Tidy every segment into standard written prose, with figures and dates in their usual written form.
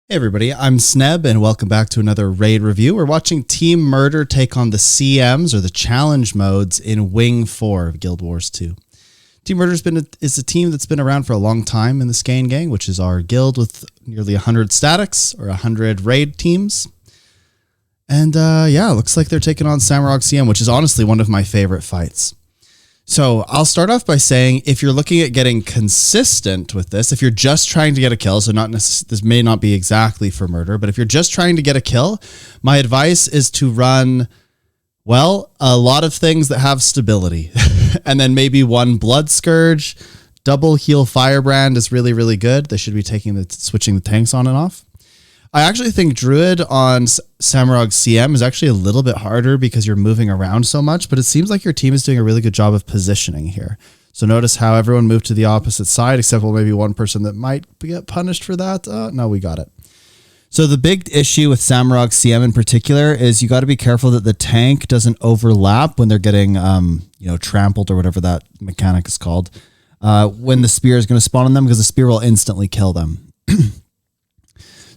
Hey everybody, I'm Sneb and welcome back to another raid review. We're watching Team Murder take on the CMs or the challenge modes in Wing 4 of Guild Wars 2. Team Murder is a team that's been around for a long time in the Skane Gang, which is our guild with nearly 100 statics or 100 raid teams. And yeah, looks like they're taking on Samarog CM, which is honestly one of my favorite fights. So I'll start off by saying, if you're looking at getting consistent with this, if you're just trying to get a kill, so this may not be exactly for murder, but if you're just trying to get a kill, my advice is to run, well, a lot of things that have stability. And then maybe one Blood Scourge, double heal Firebrand is really, really good. They should be switching the tanks on and off. I actually think Druid on Samarog CM is actually a little bit harder because you're moving around so much, but it seems like your team is doing a really good job of positioning here. So notice how everyone moved to the opposite side, except for maybe one person that might get punished for that. No, we got it. So the big issue with Samarog CM in particular is you got to be careful that the tank doesn't overlap when they're getting, trampled or whatever that mechanic is called, when the spear is going to spawn on them, because the spear will instantly kill them.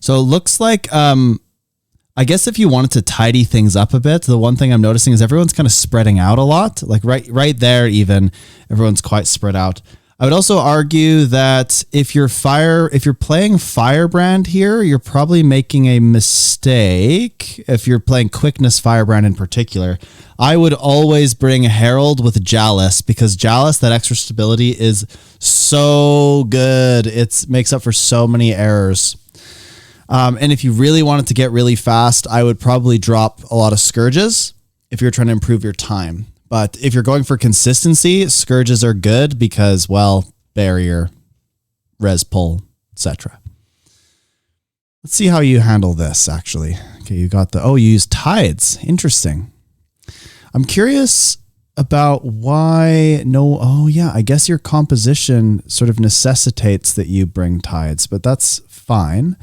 So it looks like, I guess if you wanted to tidy things up a bit, the one thing I'm noticing is everyone's kind of spreading out a lot. Like right there, even everyone's quite spread out. I would also argue that if you're playing Firebrand here, you're probably making a mistake. If you're playing Quickness Firebrand in particular, I would always bring Herald with Jalis, because Jalis, that extra stability is so good. It makes up for so many errors. And if you really wanted to get really fast, I would probably drop a lot of Scourges if you're trying to improve your time. But if you're going for consistency, Scourges are good because, well, barrier, res pull, etc. Let's see how you handle this, actually. Okay, you got you use Tides. Interesting. I'm curious about why I guess your composition sort of necessitates that you bring Tides, but that's fine.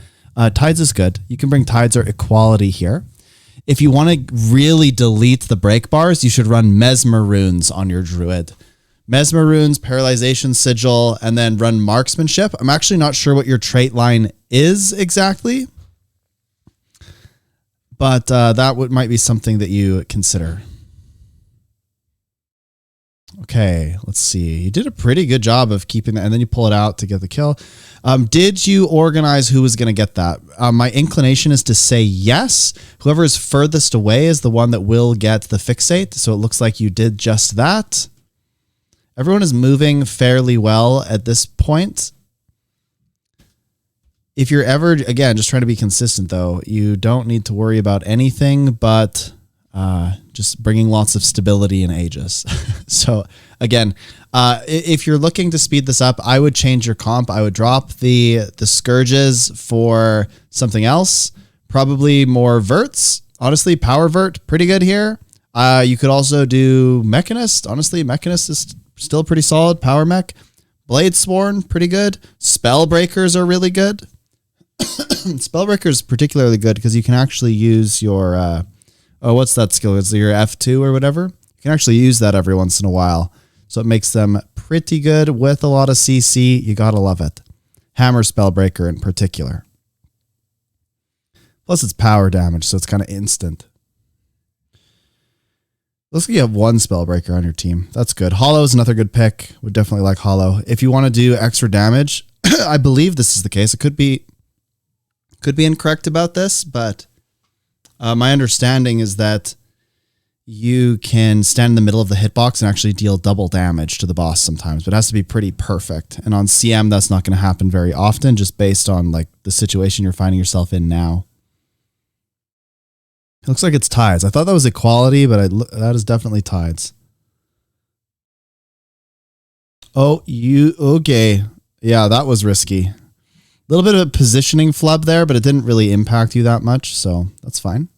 Tides is good. You can bring Tides or Equality here. If you want to really delete the break bars, you should run Mesmer Runes on your Druid. Mesmer Runes, Paralyzation Sigil, and then run Marksmanship. I'm actually not sure what your trait line is exactly, but that might be something that you consider. Okay, let's see. You did a pretty good job of keeping that, and then you pull it out to get the kill. Did you organize who was going to get that? My inclination is to say yes. Whoever is furthest away is the one that will get the fixate, so it looks like you did just that. Everyone is moving fairly well at this point. If you're ever, again, just trying to be consistent, though, you don't need to worry about anything but just bringing lots of stability in Aegis. So again, if you're looking to speed this up, I would change your comp. I would drop the Scourges for something else, probably more Verts. Honestly, Power Vert, pretty good here. You could also do Mechanist. Honestly, Mechanist is still pretty solid. Power Mech. Bladesworn, pretty good. Spellbreakers are really good. Spellbreakers is particularly good because you can actually use your what's that skill? It's your F2 or whatever. You can actually use that every once in a while. So it makes them pretty good with a lot of CC. You gotta love it. Hammer Spellbreaker in particular. Plus it's power damage, so it's kind of instant. Looks like you have one Spellbreaker on your team. That's good. Hollow is another good pick. Would definitely like Hollow. If you want to do extra damage, I believe this is the case. It could be incorrect about this, but my understanding is that you can stand in the middle of the hitbox and actually deal double damage to the boss sometimes, but it has to be pretty perfect. And on CM, that's not going to happen very often, just based on like the situation you're finding yourself in now. It looks like it's Tides. I thought that was Equality, but that is definitely Tides. Okay. Yeah, that was risky. A little bit of a positioning flub there, but it didn't really impact you that much, so that's fine.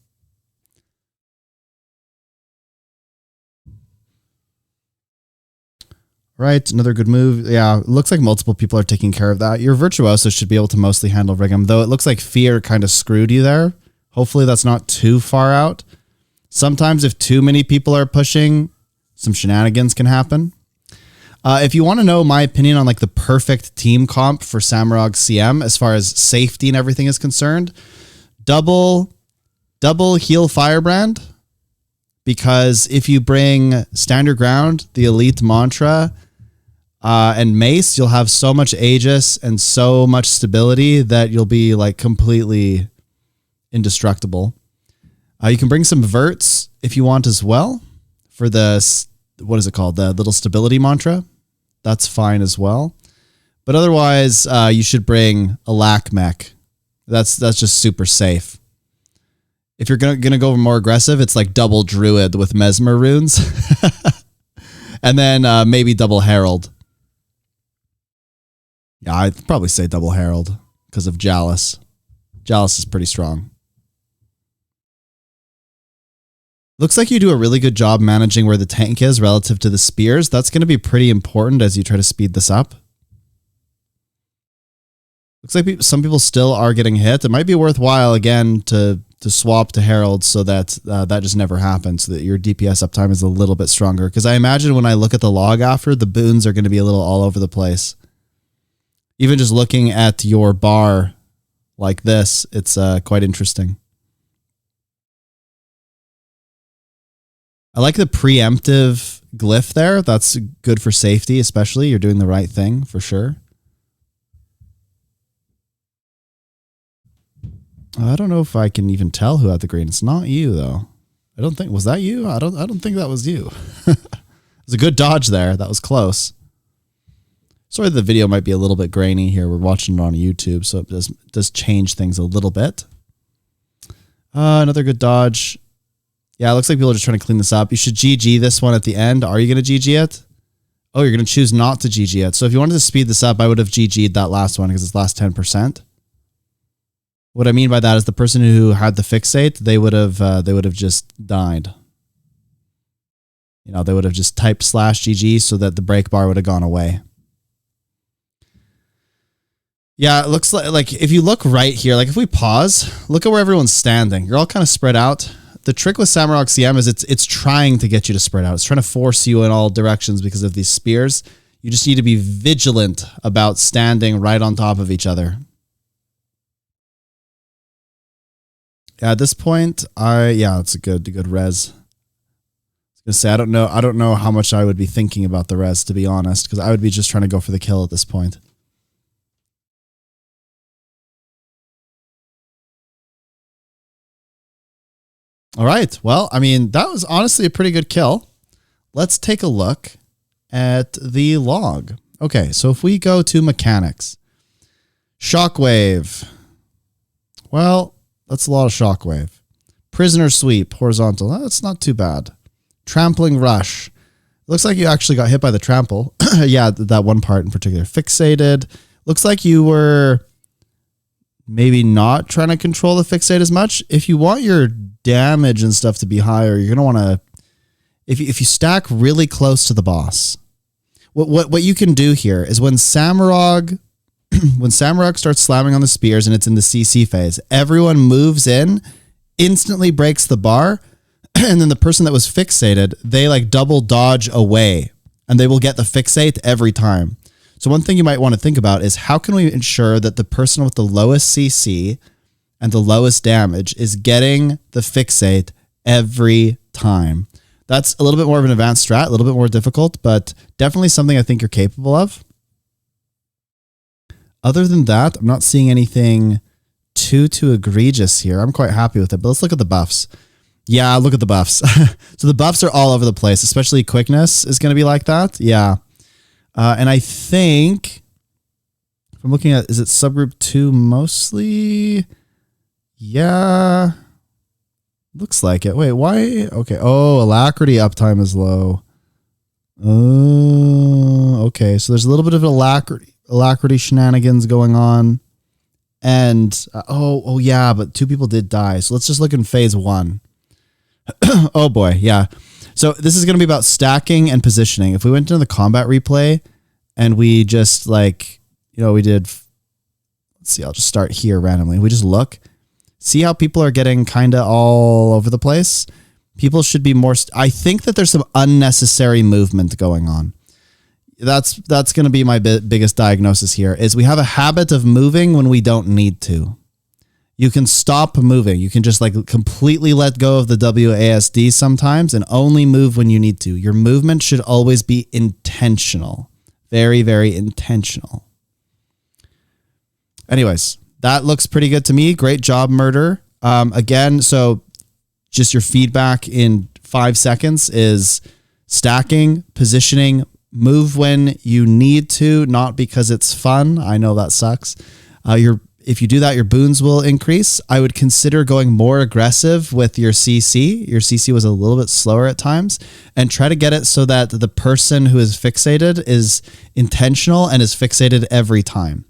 Right, another good move. Yeah, it looks like multiple people are taking care of that. Your Virtuoso should be able to mostly handle Rig'em, though it looks like Fear kind of screwed you there. Hopefully that's not too far out. Sometimes if too many people are pushing, some shenanigans can happen. If you want to know my opinion on like the perfect team comp for Samarog CM as far as safety and everything is concerned, double heal Firebrand, because if you bring Standard Ground, the Elite Mantra, and Mace, you'll have so much Aegis and so much stability that you'll be like completely indestructible. You can bring some Verts if you want as well for the, what is it called? The little stability mantra. That's fine as well. But otherwise, you should bring a Lack Mech. That's just super safe. If you're gonna go more aggressive, it's like double Druid with Mesmer runes. And then maybe double Herald. Yeah, I'd probably say double Herald because of Chalice. Chalice is pretty strong. Looks like you do a really good job managing where the tank is relative to the spears. That's going to be pretty important as you try to speed this up. Looks like some people still are getting hit. It might be worthwhile, again, to swap to Herald so that that just never happens, so that your DPS uptime is a little bit stronger. Because I imagine when I look at the log after, the boons are going to be a little all over the place. Even just looking at your bar like this, it's quite interesting. I like the preemptive glyph there. That's good for safety, especially. You're doing the right thing for sure. I don't know if I can even tell who had the green. It's not you though. I don't think, was that you? I don't think that was you. It was a good dodge there. That was close. Sorry, the video might be a little bit grainy here. We're watching it on YouTube, so it does change things a little bit. Another good dodge. Yeah, it looks like people are just trying to clean this up. You should GG this one at the end. Are you going to GG it? Oh, you're going to choose not to GG it. So if you wanted to speed this up, I would have GG'd that last one because it's last 10%. What I mean by that is the person who had the fixate, they would have just died. You know, they would have just typed /GG so that the break bar would have gone away. Yeah, it looks like if you look right here, like if we pause, look at where everyone's standing. You're all kind of spread out. The trick with Samarog CM is it's trying to get you to spread out. It's trying to force you in all directions because of these spears. You just need to be vigilant about standing right on top of each other. Yeah, at this point, it's a good res. I was gonna say I don't know how much I would be thinking about the res, to be honest, because I would be just trying to go for the kill at this point. All right. Well, I mean, that was honestly a pretty good kill. Let's take a look at the log. Okay, so if we go to mechanics, shockwave. Well, that's a lot of shockwave. Prisoner sweep, horizontal. That's not too bad. Trampling rush. Looks like you actually got hit by the trample. Yeah, that one part in particular. Fixated. Looks like you were maybe not trying to control the fixate as much. If you want your damage and stuff to be higher, you're going to want to, if you stack really close to the boss, what you can do here is when Samarog starts slamming on the spears and it's in the CC phase, everyone moves in, instantly breaks the bar, and then the person that was fixated, they like double dodge away and they will get the fixate every time. So one thing you might want to think about is how can we ensure that the person with the lowest CC and the lowest damage is getting the fixate every time. That's a little bit more of an advanced strat, a little bit more difficult, but definitely something I think you're capable of. Other than that, I'm not seeing anything too egregious here. I'm quite happy with it, but let's look at the buffs. Yeah, look at the buffs. So the buffs are all over the place, especially quickness is going to be like that. Yeah. And I think, if I'm looking at, is it subgroup 2 mostly? Yeah. Looks like it. Wait, why? Okay. Oh, alacrity uptime is low. Oh, okay. So there's a little bit of alacrity shenanigans going on. And, oh yeah, but 2 people did die. So let's just look in phase 1. Oh boy, yeah. So this is going to be about stacking and positioning. If we went into the combat replay and we just like, we did, let's see, I'll just start here randomly. We just look, see how people are getting kind of all over the place. People should be more, I think that there's some unnecessary movement going on. That's going to be my biggest diagnosis here is we have a habit of moving when we don't need to. You can stop moving. You can just like completely let go of the WASD sometimes and only move when you need to. Your movement should always be intentional. Very, very intentional. Anyways, that looks pretty good to me. Great job, Murder. Again, so just your feedback in 5 seconds is stacking, positioning, move when you need to, not because it's fun. I know that sucks. If you do that, your boons will increase. I would consider going more aggressive with your CC. Your CC was a little bit slower at times, and try to get it so that the person who is fixated is intentional and is fixated every time.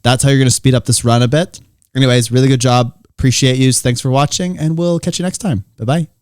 That's how you're going to speed up this run a bit. Anyways, really good job. Appreciate you. Thanks for watching, and we'll catch you next time. Bye-bye.